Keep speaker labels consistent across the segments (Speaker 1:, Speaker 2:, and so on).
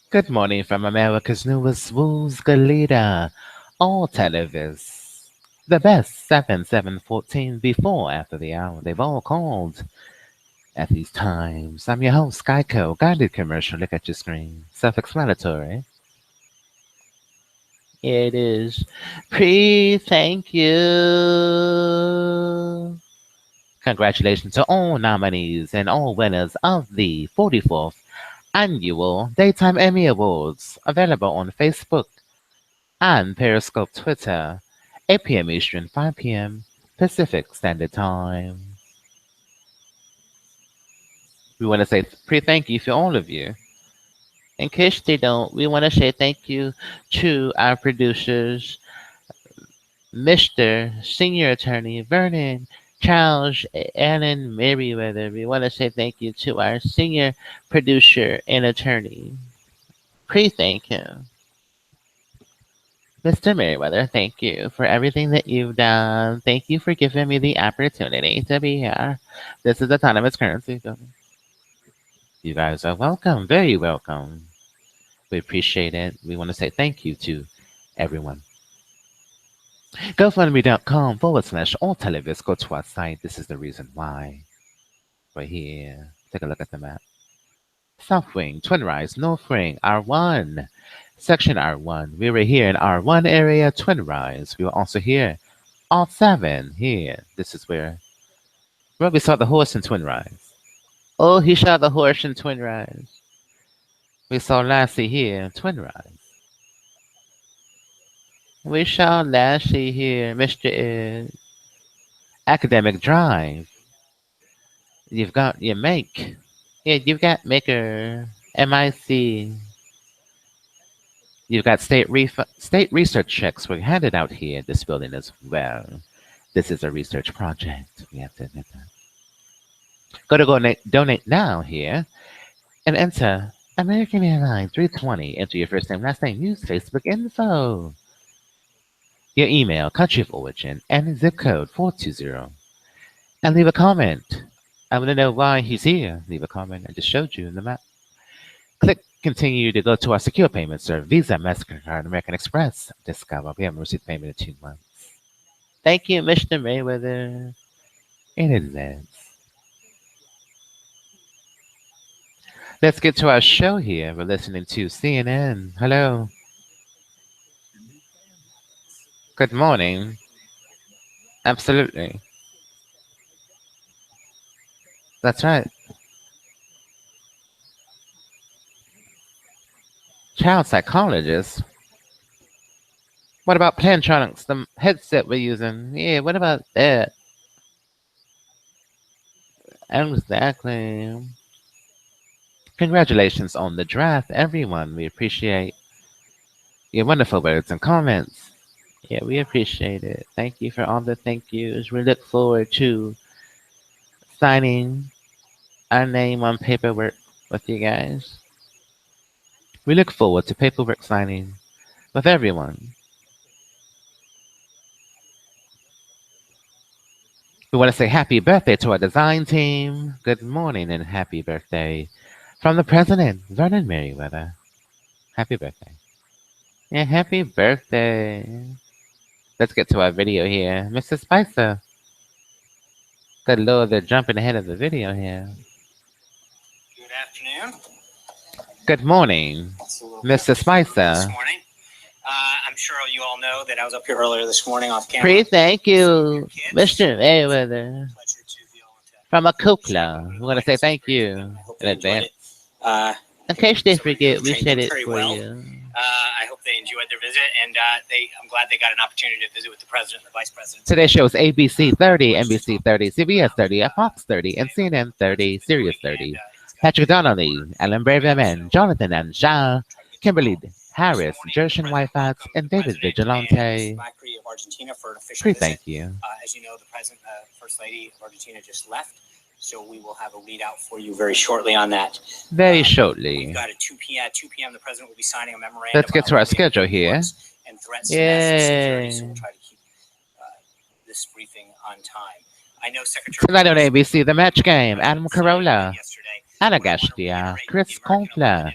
Speaker 1: Good morning from America's newest rules leader, all televis. The best 7-7-14 before after the hour. They've all called at these times. I'm your host, Geico. Guided commercial. Look at your screen. Self-explanatory. It is thank you. Congratulations to all nominees and all winners of the 44th Annual Daytime Emmy Awards, available on Facebook and Periscope Twitter, 8 p.m. Eastern, 5 p.m. Pacific Standard Time. We want to say thank you for all of you. In case they don't, we want to say thank you to our producers, Mr. Senior Attorney Vernon Charles Allen Merriweather. We want to say thank you to our senior producer and attorney. Thank you. Mr. Merriweather, thank you for everything that you've done. Thank you for giving me the opportunity to be here. This is autonomous currency. You guys are welcome, very welcome. We appreciate it. We want to say thank you to everyone. GoFundMe.com/all televis. Go to our site. This is the reason why we're here. Take a look at the map. South Wing, Twin Rise, North Wing, R1. Section R1. We were here in R1 area, Twin Rise. We were also here, R7 here. This is where we saw the horse in Twin Rise. Oh, he shot the horse in Twin Rise. We saw Lassie here, Twin Rise. We saw Lassie here, Mr. Ed. Academic Drive. You've got your make. Yeah, you've got Maker, MIC. You've got state research checks were handed out here at this building as well. This is a research project. We have to admit that. Go to donate now here and enter American Airlines 320. Enter your first name, last name, use Facebook info. Your email, country of origin, and zip code 420. And leave a comment. I want to know why he's here. Leave a comment. I just showed you in the map. Click continue to go to our secure payments or Visa, MasterCard, American Express. Discover we haven't received payment in 2 months. Thank you, Mr. Mayweather, in advance. Let's get to our show here. We're listening to CNN. Hello. Good morning. Absolutely. That's right. Child psychologist. What about Plantronics, the headset we're using? Yeah, what about that? Exactly. Congratulations on the draft, everyone. We appreciate your wonderful words and comments. Yeah, we appreciate it. Thank you for all the thank yous. We look forward to signing our name on paperwork with you guys. We look forward to paperwork signing with everyone. We want to say happy birthday to our design team. Good morning and happy birthday from the president, Vernon Merriweather. Happy birthday. Yeah, happy birthday. Let's get to our video here. Mr. Spicer. Good Lord, they're jumping ahead of the video here.
Speaker 2: Good afternoon.
Speaker 1: Good morning, Mr. Spicer.
Speaker 2: This morning. I'm sure you all know that I was up here earlier this morning off camera.
Speaker 1: Thank you, Mr. Merriweather. From ALCUUCLA, we want to say thank you in advance. In case they forget, we said it for you.
Speaker 2: I hope they enjoyed their visit, and I'm glad they got an opportunity to visit with the president and the vice president.
Speaker 1: Today's show is ABC30, NBC30, CBS30, FOX30, and CNN30, Sirius30. Patrick Donnelly, Ellen Braverman, Jonathan Ansha, Kimberly Harris, Jershon Whitefox, and David Vigilante. Thank you.
Speaker 2: As you know, the president, first lady of Argentina just left. So we will have a readout for you very shortly on that.
Speaker 1: Very shortly.
Speaker 2: We've got at 2 p.m. The president will be signing a memorandum.
Speaker 1: Let's get to our schedule here.
Speaker 2: And threats to national security. So we'll try to keep this briefing on time. I know Secretary.
Speaker 1: Tonight on ABC, the match game. Adam Carolla, Ana Gastia, Chris Confla,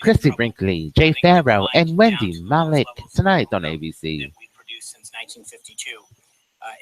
Speaker 1: Christy Brinkley, Jay Farrow, and Wendy Malik tonight on ABC.
Speaker 2: That we produced since 1952.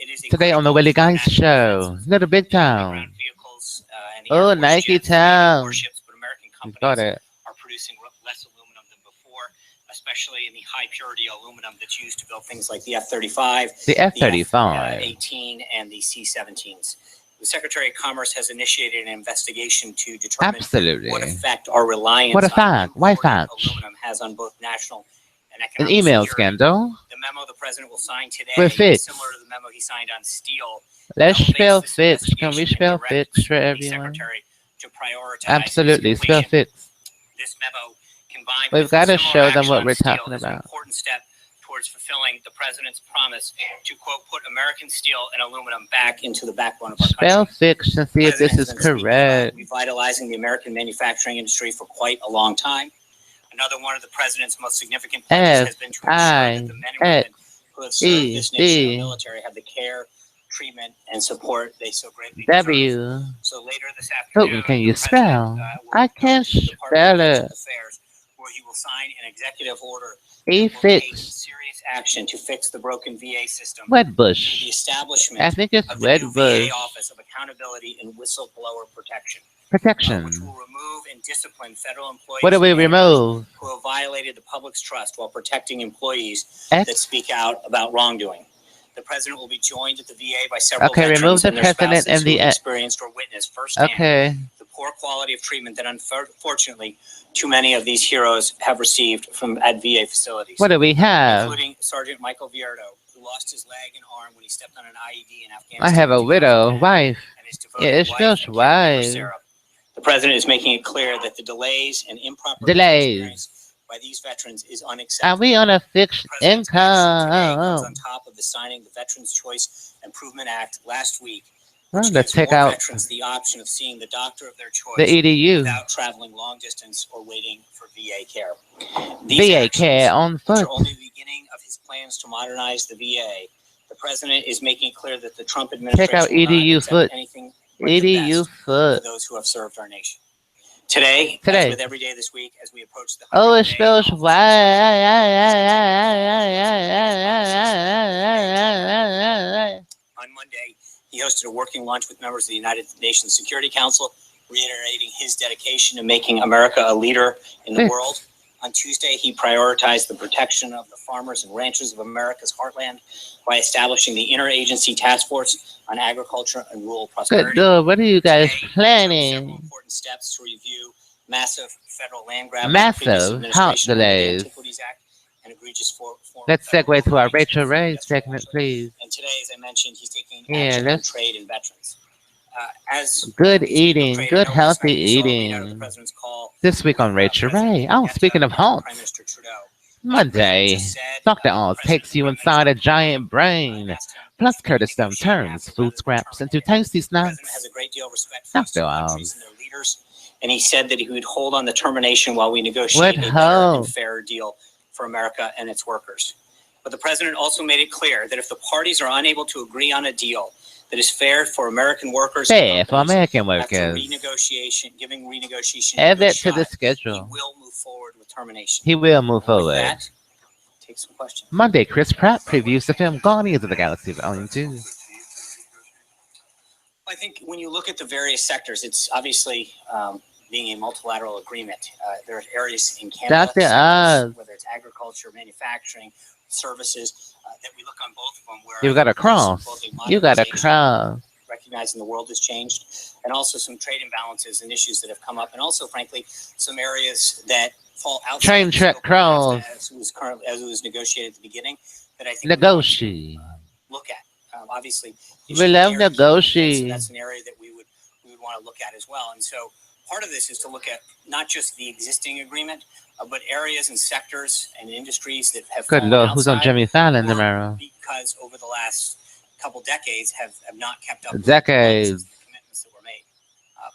Speaker 2: It is a
Speaker 1: Today on the Willie Guys Show, Little Big Town.
Speaker 2: Vehicles, and the
Speaker 1: Oh,
Speaker 2: Air Force
Speaker 1: Nike
Speaker 2: jets,
Speaker 1: Town.
Speaker 2: warships, but American
Speaker 1: You
Speaker 2: companies
Speaker 1: got it.
Speaker 2: are producing less aluminum than before, especially in the high purity aluminum that's used to build things like the F-35,
Speaker 1: The F-35.
Speaker 2: F-18, and the C-17s. The Secretary of Commerce has initiated an investigation to determine
Speaker 1: Absolutely.
Speaker 2: what effect our reliance
Speaker 1: What a
Speaker 2: on
Speaker 1: fact. Why
Speaker 2: imported
Speaker 1: fact?
Speaker 2: aluminum has on both national and
Speaker 1: An
Speaker 2: economic
Speaker 1: email
Speaker 2: security.
Speaker 1: scandal.
Speaker 2: The memo the president will sign today
Speaker 1: We're
Speaker 2: is
Speaker 1: fixed.
Speaker 2: similar to the memo he signed on steel.
Speaker 1: Let's
Speaker 2: Elevates
Speaker 1: spell
Speaker 2: this
Speaker 1: fix. Can we
Speaker 2: investigation and
Speaker 1: spell
Speaker 2: directs
Speaker 1: fix for
Speaker 2: the
Speaker 1: everyone?
Speaker 2: Secretary to prioritize
Speaker 1: Absolutely.
Speaker 2: its
Speaker 1: Spell
Speaker 2: completion.
Speaker 1: fix.
Speaker 2: This memo, combined
Speaker 1: We've
Speaker 2: with
Speaker 1: got to
Speaker 2: similar
Speaker 1: show them
Speaker 2: action
Speaker 1: what
Speaker 2: on
Speaker 1: we're
Speaker 2: steel,
Speaker 1: talking
Speaker 2: is an
Speaker 1: about.
Speaker 2: important step towards fulfilling the president's promise to, quote, put American steel and aluminum back into the backbone of our
Speaker 1: Spell
Speaker 2: country.
Speaker 1: fix and see if this is
Speaker 2: The president has been speaking about
Speaker 1: correct.
Speaker 2: revitalizing the American manufacturing industry for quite a long time. Another one of the president's most significant pledges has been to ensure that the men and women who have served this nation in the military have the care, treatment, and support they so greatly deserve.
Speaker 1: W.
Speaker 2: So later this afternoon,
Speaker 1: Putin, can you
Speaker 2: the president,
Speaker 1: spell?
Speaker 2: will
Speaker 1: I
Speaker 2: go
Speaker 1: can't
Speaker 2: to the Department
Speaker 1: spell
Speaker 2: of Veterans
Speaker 1: it.
Speaker 2: Affairs, where he will sign an executive order
Speaker 1: E
Speaker 2: that will take
Speaker 1: fix.
Speaker 2: serious action to fix the broken VA system through the
Speaker 1: Wedbush.
Speaker 2: establishment
Speaker 1: I think it's
Speaker 2: of the new VA
Speaker 1: Wedbush.
Speaker 2: Office of Accountability and Whistleblower Protection,
Speaker 1: Protection.
Speaker 2: which will remove and discipline federal employees
Speaker 1: What do we
Speaker 2: and managers
Speaker 1: remove?
Speaker 2: who have violated the public's trust while protecting employees
Speaker 1: X.
Speaker 2: that speak out about wrongdoing. The president will be joined at the VA by several
Speaker 1: Okay,
Speaker 2: veterans
Speaker 1: remove the
Speaker 2: and their
Speaker 1: president
Speaker 2: spouses
Speaker 1: and
Speaker 2: who
Speaker 1: the
Speaker 2: have experienced or witnessed firsthand
Speaker 1: Okay.
Speaker 2: the poor quality of treatment that unfortunately too many of these heroes have received from at VA facilities,
Speaker 1: What do we have?
Speaker 2: including Sergeant Michael Vierto, who lost his leg and arm when he stepped on an IED in Afghanistan.
Speaker 1: I have a
Speaker 2: in
Speaker 1: widow
Speaker 2: 2010,
Speaker 1: wife.
Speaker 2: and his devoted
Speaker 1: Yeah, it's
Speaker 2: wife
Speaker 1: just
Speaker 2: and caregiver,
Speaker 1: wife.
Speaker 2: Sarah. The president is making it clear that the delays and improper
Speaker 1: Delays.
Speaker 2: experienced by these veterans is
Speaker 1: Are
Speaker 2: unacceptable.
Speaker 1: we on a fixed
Speaker 2: The president's action today comes
Speaker 1: income?
Speaker 2: on top of the signing the Veterans Choice Improvement Act last week,
Speaker 1: Well,
Speaker 2: which
Speaker 1: let's
Speaker 2: gives
Speaker 1: take
Speaker 2: more
Speaker 1: out
Speaker 2: veterans the option of seeing the doctor of their choice
Speaker 1: the EDU.
Speaker 2: without traveling long distance or waiting for VA care.
Speaker 1: VA care on
Speaker 2: which
Speaker 1: foot.
Speaker 2: are only the beginning of his plans to modernize the VA. The president is making it clear that the Trump administration
Speaker 1: Check out
Speaker 2: will not
Speaker 1: EDU
Speaker 2: accept
Speaker 1: foot.
Speaker 2: anything but the
Speaker 1: EDU
Speaker 2: best for
Speaker 1: foot.
Speaker 2: those who have served our nation. Today,
Speaker 1: Today.
Speaker 2: as with every day this week, as we approach the
Speaker 1: Oh,
Speaker 2: 100th
Speaker 1: it
Speaker 2: day
Speaker 1: spells
Speaker 2: in office, on Monday, he hosted a working lunch with members of the United Nations Security Council, reiterating his dedication to making America a leader in the world. On Tuesday, he prioritized the protection of the farmers and ranchers of America's heartland by establishing the Interagency Task Force on Agriculture and Rural
Speaker 1: Good
Speaker 2: Prosperity.
Speaker 1: Lord, what are you guys
Speaker 2: Today, he took several
Speaker 1: planning?
Speaker 2: important steps to review massive federal land grabs,
Speaker 1: Massive heart delays.
Speaker 2: Antiquities Act, and egregious form
Speaker 1: Let's
Speaker 2: of federal
Speaker 1: segue to our
Speaker 2: regulations
Speaker 1: Rachel
Speaker 2: for
Speaker 1: Ray
Speaker 2: industrial
Speaker 1: segment,
Speaker 2: action.
Speaker 1: please.
Speaker 2: And today, as I mentioned, he's taking
Speaker 1: Yeah,
Speaker 2: action on
Speaker 1: let's.
Speaker 2: trade and veterans. As
Speaker 1: Good
Speaker 2: we speak of
Speaker 1: eating,
Speaker 2: trade,
Speaker 1: good
Speaker 2: I know last
Speaker 1: healthy
Speaker 2: night you saw a readout of the
Speaker 1: eating.
Speaker 2: president's call
Speaker 1: This week on
Speaker 2: with,
Speaker 1: Rachel
Speaker 2: President
Speaker 1: Ray. Oh,
Speaker 2: Kenyatta
Speaker 1: speaking of
Speaker 2: and
Speaker 1: haunts.
Speaker 2: Prime Minister Trudeau.
Speaker 1: Monday,
Speaker 2: just said,
Speaker 1: Dr. Oz
Speaker 2: President
Speaker 1: takes you
Speaker 2: and Prime
Speaker 1: inside a
Speaker 2: Minister
Speaker 1: giant brain.
Speaker 2: asked him
Speaker 1: Plus,
Speaker 2: to
Speaker 1: Curtis Stone
Speaker 2: negotiate
Speaker 1: turns
Speaker 2: massive
Speaker 1: food
Speaker 2: rather than
Speaker 1: scraps into
Speaker 2: terminate.
Speaker 1: tasty
Speaker 2: The president has
Speaker 1: snacks.
Speaker 2: a great deal of respect for
Speaker 1: Dr.
Speaker 2: countries
Speaker 1: Oz.
Speaker 2: and their leaders, and he said that he would hold on the termination while we negotiate
Speaker 1: What
Speaker 2: a better and
Speaker 1: hope?
Speaker 2: fairer deal for America and its workers. But the president also made it clear that if the parties are unable to agree on a deal that is fair for American workers,
Speaker 1: Fair
Speaker 2: and
Speaker 1: for American
Speaker 2: after
Speaker 1: workers.
Speaker 2: giving renegotiation
Speaker 1: Add
Speaker 2: a good
Speaker 1: that to the
Speaker 2: shot, he
Speaker 1: schedule.
Speaker 2: will move forward with termination.
Speaker 1: He will move
Speaker 2: And with
Speaker 1: forward.
Speaker 2: that, take some questions.
Speaker 1: Monday, Chris Pratt previews the film Guardians of the Galaxy Volume 2.
Speaker 2: I think when you look at the various sectors, it's obviously being a multilateral agreement. There are areas in Canada,
Speaker 1: Dr. Oz.
Speaker 2: whether it's agriculture, manufacturing, services, that we look on both of them. Where
Speaker 1: You got a cross. You got a cross.
Speaker 2: Recognizing the world has changed, and also some trade imbalances and issues that have come up, and also, frankly, some areas that fall outside
Speaker 1: Train
Speaker 2: the
Speaker 1: track
Speaker 2: scope of
Speaker 1: cross.
Speaker 2: NAFTA as it was negotiated at the beginning. That I think
Speaker 1: Negotiate.
Speaker 2: look at. Obviously,
Speaker 1: We love
Speaker 2: so
Speaker 1: negotiate.
Speaker 2: that's an area that we would want to look at as well. And so part of this is to look at not just the existing agreement, but areas and sectors and industries that have
Speaker 1: Good
Speaker 2: fallen
Speaker 1: Lord, who's on
Speaker 2: outside,
Speaker 1: Jimmy Fallon
Speaker 2: or
Speaker 1: tomorrow?
Speaker 2: because over the last couple decades have not kept up with
Speaker 1: Decades.
Speaker 2: the commitments that were made.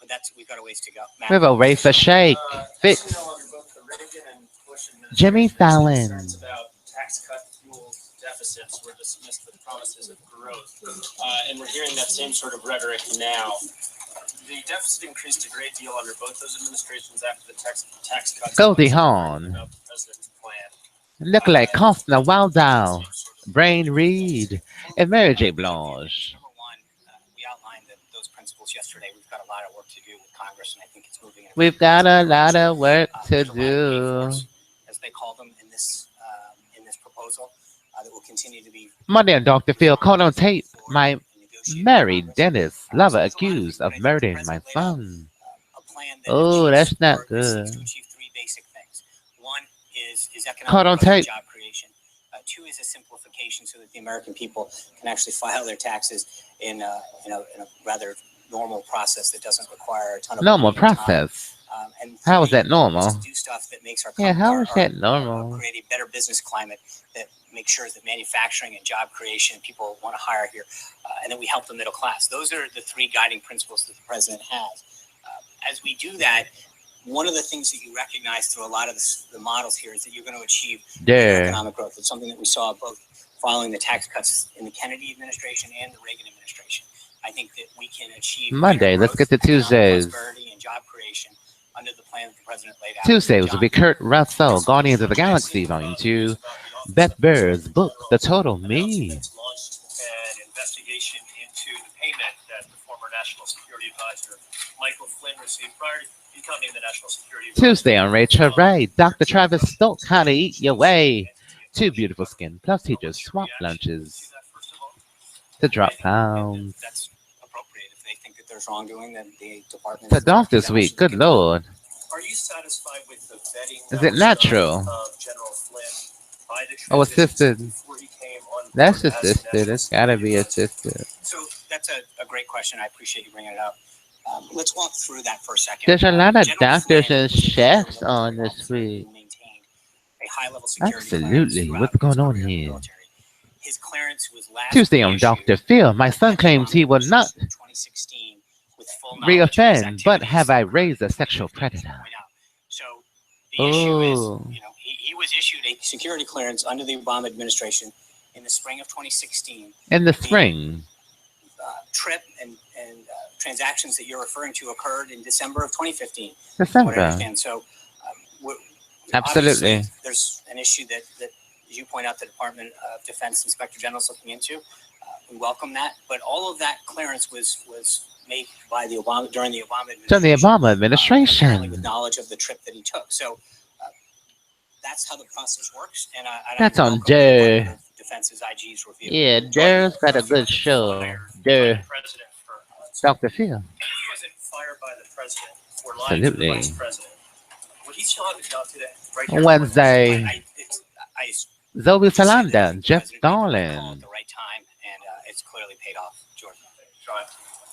Speaker 2: But we've got a ways to go.
Speaker 1: We have a Rafa Shake. Fix.
Speaker 2: As you know, under both the Reagan and Bush
Speaker 1: Jimmy
Speaker 2: administrations,
Speaker 1: Fallon.
Speaker 2: concerns about tax cut fuel deficits were dismissed with promises of growth. And we're hearing that same sort of rhetoric now. The deficit increased a great deal under both those administrations after the tax cuts.
Speaker 1: Goldie Hawn.
Speaker 2: About the president's plan.
Speaker 1: Look like Costner, Waldow, Brain Reed, and Mary J. Blanche.
Speaker 2: Number one, we outlined those principles yesterday. We've got a lot of work to do with Congress, and I think it's moving.
Speaker 1: We've got a lot of work to do.
Speaker 2: As they call them in this proposal, that will continue to be.
Speaker 1: Monday on Dr. Phil caught on tape. My married dentist lover accused of murdering my son. Oh, that's not good.
Speaker 2: To achieve three basic things. One is economic
Speaker 1: Caught on tape.
Speaker 2: Job creation. Two is a simplification so that the American people can actually file their taxes in a rather normal process that doesn't require a ton of
Speaker 1: normal
Speaker 2: time.
Speaker 1: process.
Speaker 2: And
Speaker 1: How is that normal?
Speaker 2: To do stuff that makes our
Speaker 1: Yeah, how is that normal?
Speaker 2: Create a better business climate that makes sure that manufacturing and job creation, people want to hire here, and then we help the middle class. Those are the three guiding principles that the president has. As we do that, one of the things that you recognize through a lot of the models here is that you're going to achieve economic growth. It's something that we saw both following the tax cuts in the Kennedy administration and the Reagan administration. I think that we can achieve
Speaker 1: Monday, let's get to Tuesdays.
Speaker 2: Prosperity and job creation under the plan that the president laid out.
Speaker 1: Tuesdays will be Kurt Russell, Guardians of the Galaxy, Volume 2. Beth Bird's book, The Total Me.
Speaker 2: Launched an investigation into the payment that the former National Security Advisor Michael Flynn received prior to becoming the National Security Advisor.
Speaker 1: Tuesday on Rachel Ray, Dr. Travis Stoke, How to Eat Your Way. 2 Beautiful Skin Plus teachers swap lunches to drop pounds.
Speaker 2: That's appropriate if they think that there's wrongdoing, then the department.
Speaker 1: The doctor's week, good lord.
Speaker 2: Are you satisfied with the vetting?
Speaker 1: Is it natural?
Speaker 2: Of General Flynn by the
Speaker 1: Oh, assisted.
Speaker 2: before he came on board
Speaker 1: That's
Speaker 2: as
Speaker 1: assisted. It's gotta be assisted.
Speaker 2: So that's a great question. I appreciate you bringing it up. Let's walk through that for a second.
Speaker 1: There's a lot of
Speaker 2: General
Speaker 1: doctors
Speaker 2: Flynn
Speaker 1: and chefs on this week.
Speaker 2: maintained a high-level security
Speaker 1: Absolutely.
Speaker 2: clearance
Speaker 1: What's going
Speaker 2: throughout
Speaker 1: on
Speaker 2: his
Speaker 1: here?
Speaker 2: military. His clearance was last
Speaker 1: Tuesday on
Speaker 2: reissued
Speaker 1: Dr. Phil, my son claims he will not
Speaker 2: 2016 with full knowledge of his
Speaker 1: reoffend, but
Speaker 2: activities.
Speaker 1: have I raised a sexual predator?
Speaker 2: So the issue is,
Speaker 1: Oh.
Speaker 2: he was issued a security clearance under the Obama administration in the spring of 2016.
Speaker 1: In the spring.
Speaker 2: Trip and transactions that you're referring to occurred in December of 2015. What I
Speaker 1: December.
Speaker 2: understand. So,
Speaker 1: Absolutely.
Speaker 2: obviously, there's an issue that, as you point out, the Department of Defense Inspector General is looking into. We welcome that, but all of that clearance was made by the Obama during the Obama administration.
Speaker 1: During the Obama
Speaker 2: Apparently
Speaker 1: administration.
Speaker 2: with knowledge of the trip that he took. So that's how the process works. And
Speaker 1: That's
Speaker 2: I
Speaker 1: on
Speaker 2: welcome
Speaker 1: Dare.
Speaker 2: the Department of Defense's IG's review.
Speaker 1: Yeah, Dare's got a good show. Dare.
Speaker 2: President for,
Speaker 1: Dr. Phil.
Speaker 2: he wasn't fired by the president or lied
Speaker 1: Absolutely.
Speaker 2: to the vice president. Would he still have a job today? Right here?
Speaker 1: Wednesday.
Speaker 2: I
Speaker 1: Zoe
Speaker 2: say that
Speaker 1: Salanda,
Speaker 2: the
Speaker 1: Jeff
Speaker 2: president made the call
Speaker 1: Darlin.
Speaker 2: at the right time, and it's clearly paid off. George.
Speaker 3: John,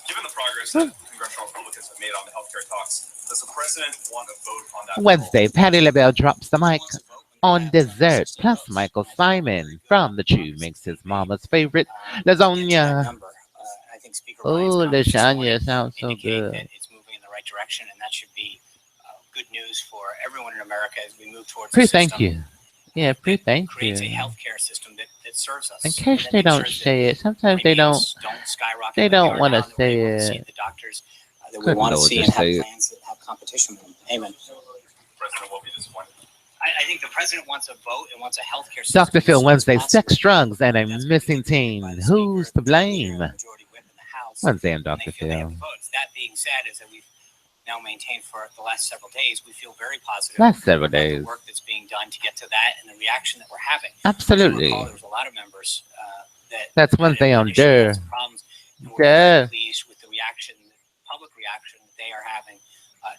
Speaker 3: given the progress that congressional Republicans have made on the healthcare talks, does the president want to vote on that?
Speaker 1: Wednesday, Patty LaBelle drops the mic on dessert. Plus, Michael Simon from The Chew makes his mama's favorite lasagna.
Speaker 2: I think Speaker
Speaker 1: Oh,
Speaker 2: Ryan's comments this
Speaker 1: lasagna
Speaker 2: morning
Speaker 1: sounds so
Speaker 2: indicate
Speaker 1: good.
Speaker 2: that it's moving in the right direction, and that should be good news for everyone in America as we move towards.
Speaker 1: Pre,
Speaker 2: a
Speaker 1: thank
Speaker 2: system
Speaker 1: you. Yeah, Pre, thank
Speaker 2: creates a
Speaker 1: you.
Speaker 2: healthcare system that serves us.
Speaker 1: In case
Speaker 2: and
Speaker 1: they
Speaker 2: that
Speaker 1: don't
Speaker 2: makes sure
Speaker 1: say it, sometimes they don't.
Speaker 2: premiums skyrocket
Speaker 1: they
Speaker 2: like
Speaker 1: don't
Speaker 2: are
Speaker 1: wanna
Speaker 2: now, that
Speaker 1: say
Speaker 2: we're able to see
Speaker 1: it.
Speaker 2: the doctors that we
Speaker 1: Good
Speaker 2: want to
Speaker 1: Lord,
Speaker 2: see
Speaker 1: just
Speaker 2: and have
Speaker 1: say it.
Speaker 2: plans that have competition with them. Amen.
Speaker 3: The president will be disappointed.
Speaker 2: I think the president wants a vote and wants a healthcare system.
Speaker 1: Dr. Phil
Speaker 2: as soon as
Speaker 1: Wednesday,
Speaker 2: possible.
Speaker 1: sex, drugs, and a
Speaker 2: That's
Speaker 1: missing
Speaker 2: being
Speaker 1: teen.
Speaker 2: by the
Speaker 1: Who's
Speaker 2: Speaker,
Speaker 1: to blame?
Speaker 2: the majority whip in the House,
Speaker 1: Wednesday, I'm
Speaker 2: and
Speaker 1: Dr.
Speaker 2: they feel they have
Speaker 1: Phil.
Speaker 2: the votes. That being said, is that we've now maintained for the last several days, we feel very positive
Speaker 1: Last several
Speaker 2: about
Speaker 1: days.
Speaker 2: the work that's being done to get to that and the reaction that we're having.
Speaker 1: Absolutely.
Speaker 2: Recall, there was a lot of members that
Speaker 1: That's Wednesday on
Speaker 2: initially
Speaker 1: Dare.
Speaker 2: had some problems, and we're
Speaker 1: Dare.
Speaker 2: very pleased with the reaction, the public reaction that they are having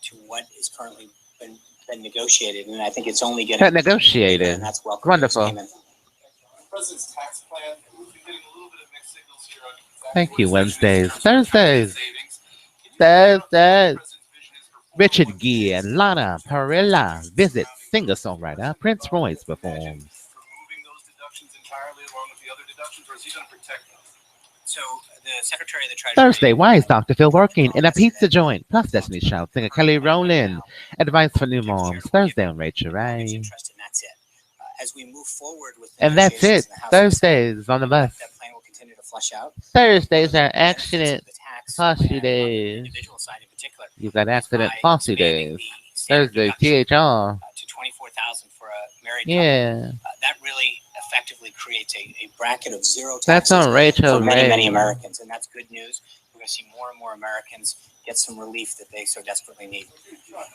Speaker 2: to what is currently been negotiated, and I think it's only getting
Speaker 1: Got negotiated.
Speaker 2: and that's welcome.
Speaker 1: Wonderful.
Speaker 2: Amen.
Speaker 3: The president's tax plan, we've been getting a little bit of mixed signals here on exactly
Speaker 1: Thank you,
Speaker 3: what his vision
Speaker 1: Wednesdays.
Speaker 3: is in terms of tax
Speaker 1: Thursdays.
Speaker 3: savings. Can you talk about what the
Speaker 1: Thursdays.
Speaker 3: president's vision is for
Speaker 1: Richard
Speaker 3: 401k
Speaker 1: Gere and Lana Parrilla visit singer-songwriter Prince Royce performs.
Speaker 3: removing those deductions entirely along with the other deductions, or is he going to protect them?
Speaker 2: So the Secretary of the Treasury
Speaker 1: Thursday, why is Dr. Phil working in a pizza joint? Plus, Destiny Child singer Kelly Rowland. Advice for new moms. Thursday on Rachel
Speaker 2: gets
Speaker 1: Ray.
Speaker 2: interested, and that's it. As we move forward with
Speaker 1: And that's
Speaker 2: negotiations
Speaker 1: it.
Speaker 2: in the House and Senate,
Speaker 1: Thursdays on the bus.
Speaker 2: that plan will continue to flush out.
Speaker 1: Thursdays are
Speaker 2: Benefits of
Speaker 1: action it.
Speaker 2: the tax
Speaker 1: Foxy
Speaker 2: and on the
Speaker 1: days.
Speaker 2: individual side in particular,
Speaker 1: You got
Speaker 2: is
Speaker 1: accident
Speaker 2: by
Speaker 1: Foxy
Speaker 2: expanding
Speaker 1: days.
Speaker 2: the standard
Speaker 1: Thursday,
Speaker 2: deduction
Speaker 1: THR.
Speaker 2: to 24,000 for a married couple.
Speaker 1: Yeah.
Speaker 2: That really effectively creates a bracket of zero
Speaker 1: That's
Speaker 2: taxes
Speaker 1: on Rachel
Speaker 2: for many
Speaker 1: Ray.
Speaker 2: Americans, and that's good news. We're going to see more and more Americans get some relief that they so desperately need.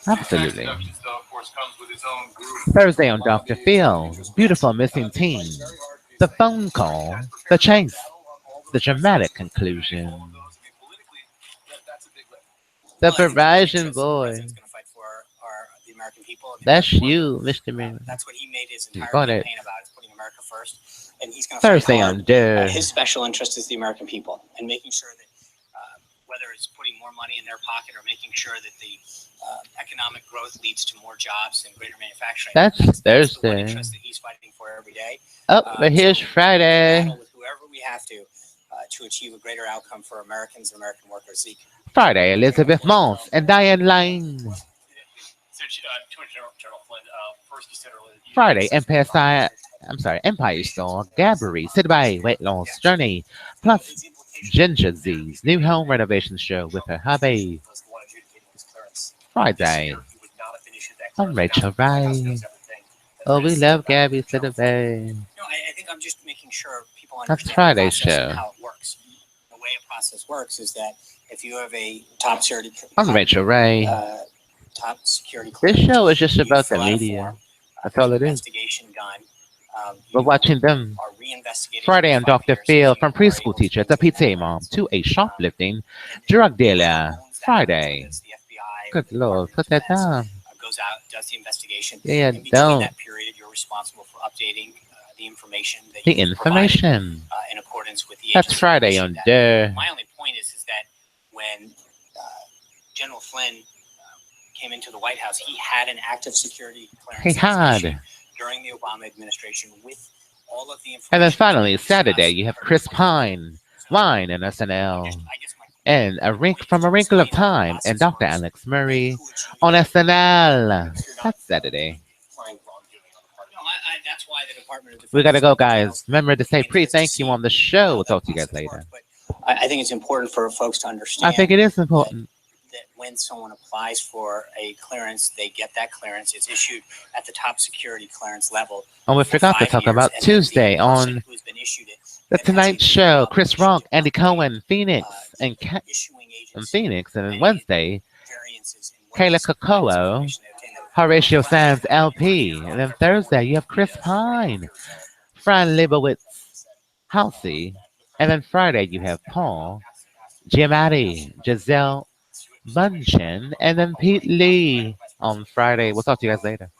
Speaker 1: Absolutely.
Speaker 3: Deductions, though, of course, comes with its own group.
Speaker 1: Thursday on Dr. Phil. Beautiful missing teen. The phone call. The chase. The dramatic conclusion. The
Speaker 2: Well, I think
Speaker 1: Verizon
Speaker 2: the
Speaker 1: boy.
Speaker 2: president's going to fight for are the American people. And the
Speaker 1: That's
Speaker 2: American
Speaker 1: you,
Speaker 2: worker.
Speaker 1: Mr. Miller.
Speaker 2: That's what he made his entire
Speaker 1: Got it.
Speaker 2: campaign about, is putting America first. And he's going to
Speaker 1: Thursday
Speaker 2: fight
Speaker 1: on
Speaker 2: hard.
Speaker 1: Dare.
Speaker 2: His special interest is the American people, and making sure that whether it's putting more money in their pocket or making sure that the economic growth leads to more jobs and greater manufacturing.
Speaker 1: That's
Speaker 2: the one
Speaker 1: Thursday.
Speaker 2: interest that he's fighting for every day.
Speaker 1: Oh, but here's
Speaker 2: So we'll
Speaker 1: Friday.
Speaker 2: battle with whoever we have to achieve a greater outcome for Americans and American workers. Zeke.
Speaker 1: Friday, Elizabeth Moss and Diane Lane. Friday, Empire Store, Gabbery, Sidbay, Weight Loss Journey, plus Ginger Z's new home renovation show with her hubby. Friday, on Rachel Ray. Oh, we love Gabby Sidbay.
Speaker 2: No, I think I'm just making sure people
Speaker 1: That's
Speaker 2: understand
Speaker 1: Friday's
Speaker 2: the process
Speaker 1: show.
Speaker 2: and how it works. The way a process works is that if you have a top security,
Speaker 1: On Rachel Ray.
Speaker 2: top security
Speaker 1: This
Speaker 2: clearance,
Speaker 1: show is just
Speaker 2: you
Speaker 1: about the
Speaker 2: fill out a
Speaker 1: media.
Speaker 2: form,
Speaker 1: That's all
Speaker 2: there's
Speaker 1: it
Speaker 2: an
Speaker 1: is.
Speaker 2: investigation done.
Speaker 1: We're
Speaker 2: You
Speaker 1: watching them.
Speaker 2: are reinvestigated
Speaker 1: Friday
Speaker 2: for
Speaker 1: on
Speaker 2: 5
Speaker 1: Dr.
Speaker 2: years,
Speaker 1: Phil,
Speaker 2: and
Speaker 1: from
Speaker 2: you are
Speaker 1: preschool
Speaker 2: able to
Speaker 1: teacher to PTA mom to a shoplifting drug dealer. Friday.
Speaker 2: It's the FBI,
Speaker 1: Good
Speaker 2: the
Speaker 1: Lord,
Speaker 2: Department
Speaker 1: put
Speaker 2: of
Speaker 1: that
Speaker 2: Defense,
Speaker 1: down.
Speaker 2: goes out, does the investigation.
Speaker 1: Yeah,
Speaker 2: In between
Speaker 1: don't.
Speaker 2: that period, you're responsible for updating the information that
Speaker 1: The
Speaker 2: you've provided,
Speaker 1: information.
Speaker 2: in accordance with the
Speaker 1: That's
Speaker 2: agency
Speaker 1: Friday
Speaker 2: that
Speaker 1: on
Speaker 2: issued that.
Speaker 1: Dare.
Speaker 2: My only point is that when General Flynn came into the White House, he had an active security clearance
Speaker 1: He
Speaker 2: that was issued
Speaker 1: had.
Speaker 2: during the Obama administration with all of the information.
Speaker 1: And then finally,
Speaker 2: to discuss
Speaker 1: Saturday, you have Chris Pine, Wine and SNL, and from A Wrinkle of Time, and Dr. Alex Murray on SNL. That's Saturday.
Speaker 2: That's why the Department of Defense.
Speaker 1: We gotta go, guys. Remember to say pre thank you on the show. We'll talk to you guys later.
Speaker 2: I think it's important for folks to understand.
Speaker 1: I think it is important.
Speaker 2: That when someone applies for a clearance, they get that clearance. It's issued at the top security clearance level.
Speaker 1: And we forgot to talk about Tuesday on The Tonight Show. Chris Rock, Andy Cohen, Phoenix, and then Wednesday, Kayla Cocoa, Horatio Sands, LP. And then Thursday, you have Chris Pine, Fran Lebowitz, Halsey. And then Friday, you have Paul, Giamatti, Giselle Bundchen, and then Pete Lee on Friday. We'll talk to you guys later.